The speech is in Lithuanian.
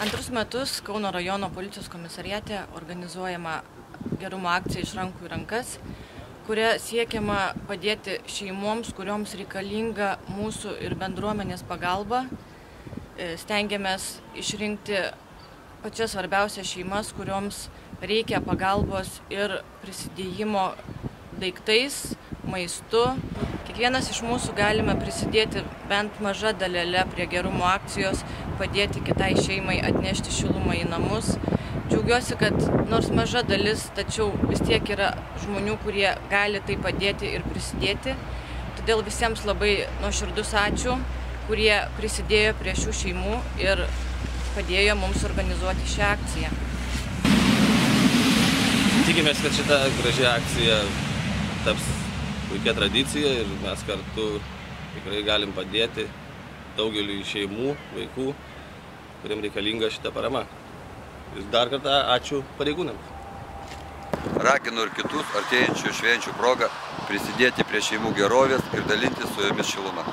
Antrus metus Kauno rajono policijos komisariate organizuojama gerumo akcija iš rankų į rankas, kuria siekiama padėti šeimoms, kurioms reikalinga mūsų ir bendruomenės pagalba. Stengiamės išrinkti pačias svarbiausias šeimas, kurioms reikia pagalbos ir prisidėjimo daiktais, maistu. Kiekvienas iš mūsų galime prisidėti bent maža dalelė prie gerumo akcijos, padėti kitai šeimai atnešti šilumą į namus. Džiaugiuosi, kad nors maža dalis, tačiau vis tiek yra žmonių, kurie gali tai padėti ir prisidėti. Todėl visiems labai nuoširdus ačiū, kurie prisidėjo prie šių šeimų ir padėjo mums organizuoti šią akciją. Tikimės, kad šita graži akcija taps puikia tradicija ir mes kartu tikrai galim padėti daugeliui šeimų, vaikų, kuriem reikalinga šita parama. Ir dar kartą ačiū pareigūnams. Raginu ir kitus artėjančių švenčių progą prisidėti prie šeimų gerovės ir dalintis su jomis šiluma.